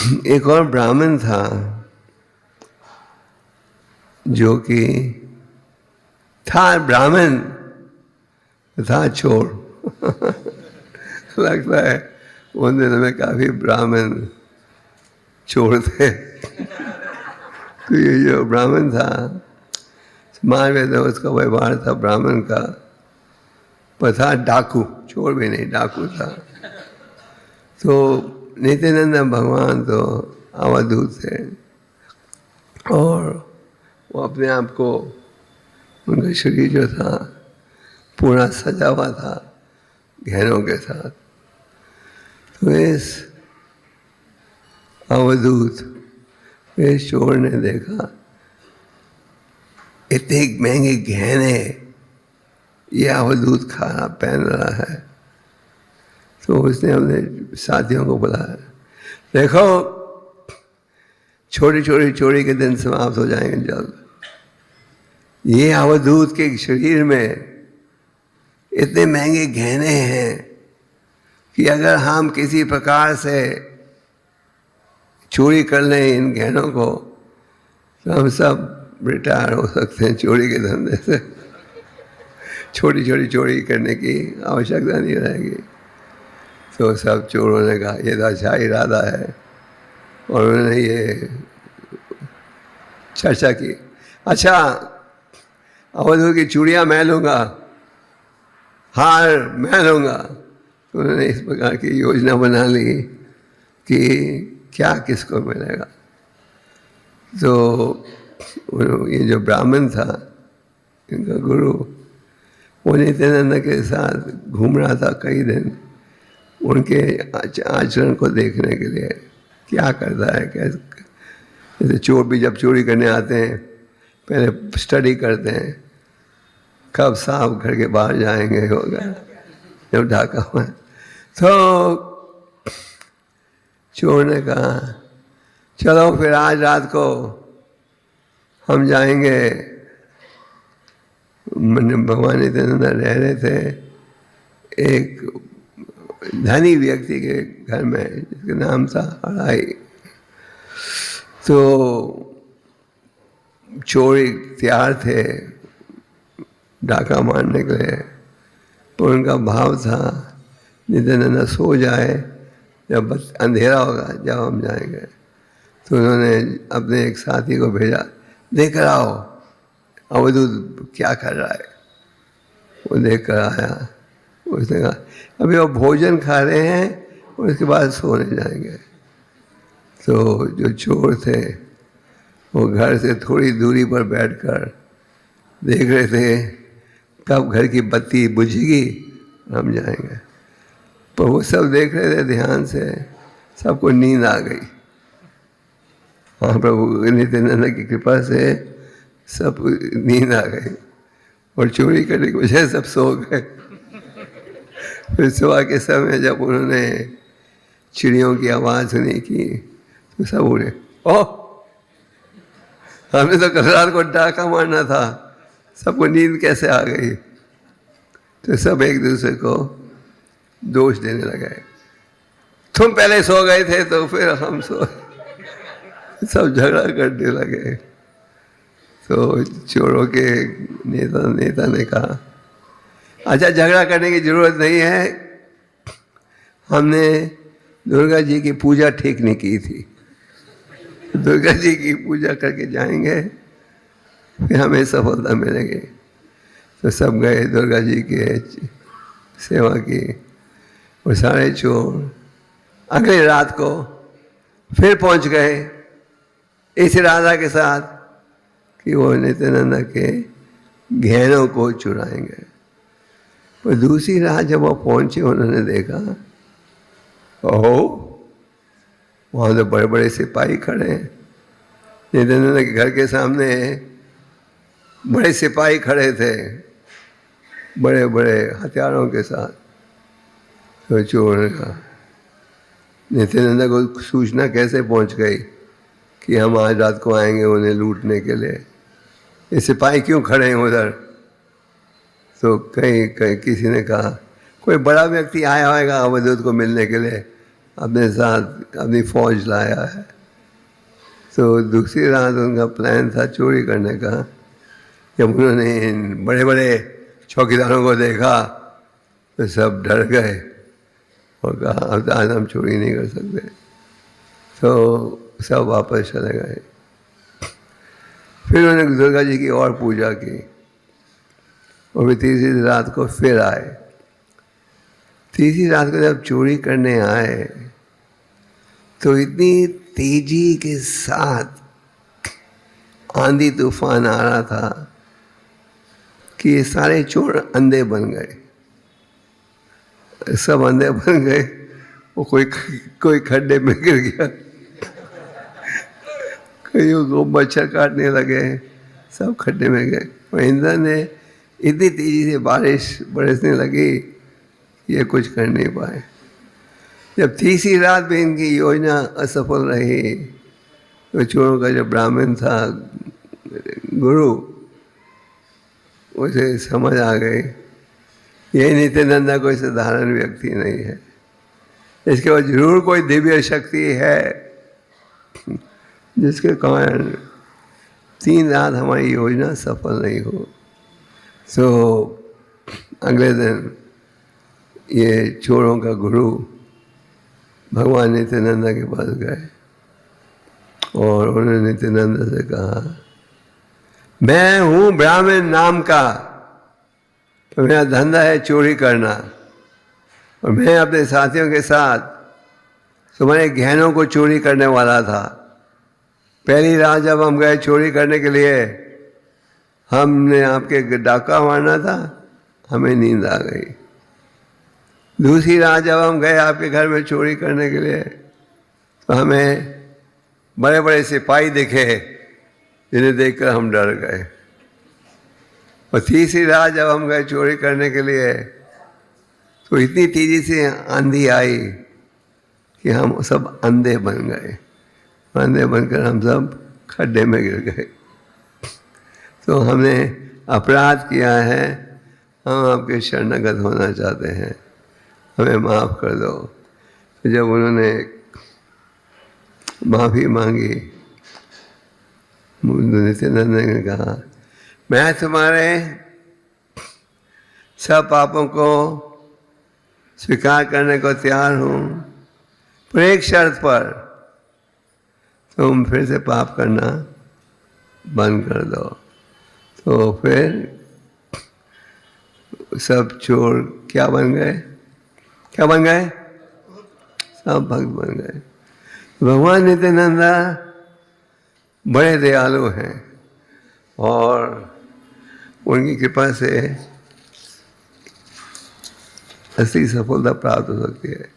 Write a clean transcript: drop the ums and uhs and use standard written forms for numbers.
एक और ब्राह्मण था जो कि था ब्राह्मण था चोर। लगता है उन दिनों में काफी ब्राह्मण चोर थे। तो ये जो ब्राह्मण था, समाज में तो उसका व्यवहार था ब्राह्मण का, पर था डाकू, चोर भी नहीं डाकू था। तो नित्यानंद भगवान तो अवधूत थे और वो अपने आप को, उनका शरीर जो था पूरा सजा हुआ था गहनों के साथ। तो इस अवधूत इस चोर ने देखा इतने महंगे गहने ये अवधूत खाना पहन रहा है, तो उसने अपने साथियों को बुलाया, देखो छोटी छोटी चोरी के दिन समाप्त हो जाएंगे जल्द। ये अवधूत के शरीर में इतने महंगे गहने हैं कि अगर हम किसी प्रकार से चोरी कर लें इन गहनों को तो हम सब रिटायर हो सकते हैं चोरी के धंधे से। छोटी छोटी चोरी करने की आवश्यकता नहीं रहेगी। तो सब चोरों ने कहा ये तो अच्छा इरादा है, और उन्होंने ये चर्चा की, अच्छा अवधूत की चूड़ियाँ मैं लूँगा, हार मैं लूँगा। तो उन्होंने इस प्रकार की योजना बना ली कि क्या किसको मिलेगा। तो ये जो ब्राह्मण था इनका गुरु, वो नित्यानंद के साथ घूम रहा था कई दिन, उनके आचरण को देखने के लिए, क्या करता है कैसे। जैसे चोर भी जब चोरी करने आते हैं पहले स्टडी करते हैं कब सांप घर के बाहर जाएंगे, होगा जब ढाका हुआ है। तो चोर ने कहा चलो फिर आज रात को हम जाएंगे। भगवान नित्यानंद रह रहे थे एक धनी व्यक्ति के घर में जिसका नाम था हड़ाई। तो चोर तैयार थे डाका मारने के लिए, तो उनका भाव था नित्यानंद सो जाए, जब अंधेरा होगा जब हम जाएंगे। तो उन्होंने अपने एक साथी को भेजा, देख कर आओ अवधूत क्या कर रहा है। वो देख कर आया, उसने कहा अभी वो भोजन खा रहे हैं और उसके बाद सोने जाएंगे। तो जो चोर थे वो घर से थोड़ी दूरी पर बैठकर देख रहे थे कब घर की बत्ती बुझेगी हम जाएंगे। पर वो सब देख रहे थे ध्यान से, सबको नींद आ गई। हाँ, प्रभु नित्यानंद की कृपा से सब नींद आ गई और चोरी करने की वजह सब सो गए। फिर सुबह के समय जब उन्होंने चिड़ियों की आवाज़ सुनी की तो सब उड़े, ओह हमें तो कल रात को डाका मारना था, सबको नींद कैसे आ गई। तो सब एक दूसरे को दोष देने लगे, तुम पहले सो गए थे तो फिर हम सो। सब झगड़ा करने लगे। तो चोरों के नेता ने कहा अच्छा झगड़ा करने की जरूरत नहीं है, हमने दुर्गा जी की पूजा ठीक नहीं की थी, दुर्गा जी की पूजा करके जाएंगे फिर हमें सफलता मिलेगी। तो सब गए दुर्गा जी के सेवा की, और सारे चोर अगले रात को फिर पहुंच गए इस इरादा के साथ कि वो नित्यानंद के गहनों को चुराएंगे। पर दूसरी रात जब वो पहुंचे उन्होंने देखा ओहो वहाँ तो बड़े बड़े सिपाही खड़े हैं। नित्यानंद के घर के सामने बड़े सिपाही खड़े थे बड़े बड़े हथियारों के साथ। तो चोर ने कहा नित्यानंद को सूचना कैसे पहुंच गई कि हम आज रात को आएंगे उन्हें लूटने के लिए, ये सिपाही क्यों खड़े हैं उधर। तो कहीं किसी ने कहा कोई बड़ा व्यक्ति आया होगा अवधूत को मिलने के लिए, अपने साथ अपनी फौज लाया है। तो दूसरी रात उनका प्लान था चोरी करने का। जब उन्होंने इन बड़े बड़े चौकीदारों को देखा तो सब डर गए और कहा अब आज हम चोरी नहीं कर सकते। तो सब वापस चले गए। फिर उन्होंने दुर्गा जी की और पूजा की और फिर तीसरी रात को फिर आए। तीसरी रात को जब चोरी करने आए तो इतनी तेजी के साथ आंधी तूफान आ रहा था कि ये सारे चोर अंधे बन गए। सब अंधे बन गए। वो कोई खड्डे में गिर गया, कईयों को मच्छर काटने लगे, सब खड्डे में गए। और इंद्र ने इतनी तेजी से बारिश बरसने लगी ये कुछ कर नहीं पाए। जब तीसरी रात में इनकी योजना असफल रही तो चोरों का जो ब्राह्मण था गुरु, उसे समझ आ गई ये नित्यानंदा कोई साधारण व्यक्ति नहीं है, इसके बाद जरूर कोई दिव्य शक्ति है जिसके कारण 3 रात हमारी योजना सफल नहीं हो। तो अगले दिन ये चोरों का गुरु भगवान नित्यानंदा के पास गए और उन्होंने नित्यानंदा से कहा मैं हूँ ब्राह्मण नाम का, तो मेरा धंधा है चोरी करना और मैं अपने साथियों के साथ तुम्हारे गहनों को चोरी करने वाला था। पहली रात जब हम गए चोरी करने के लिए हमने आपके डाका मारना था, हमें नींद आ गई। दूसरी रात जब हम गए आपके घर में चोरी करने के लिए तो हमें बड़े बड़े सिपाही दिखे जिन्हें देखकर हम डर गए। और तीसरी रात जब हम गए चोरी करने के लिए तो इतनी तेजी से आंधी आई कि हम सब अंधे बन गए। अंधे बनकर हम सब खड्डे में गिर गए। तो हमने अपराध किया है, हम आपके शरणागत होना चाहते हैं, हमें माफ़ कर दो। तो जब उन्होंने माफ़ी मांगी नित्यानंद ने कहा मैं तुम्हारे सब पापों को स्वीकार करने को तैयार हूँ, पर एक शर्त पर, तुम फिर से पाप करना बंद कर दो। तो फिर सब चोर क्या बन गए? क्या बन गए? सब भक्त बन गए। भगवान नित्यानंदा बड़े दयालु हैं और उनकी कृपा से असली सफलता प्राप्त हो सकती है।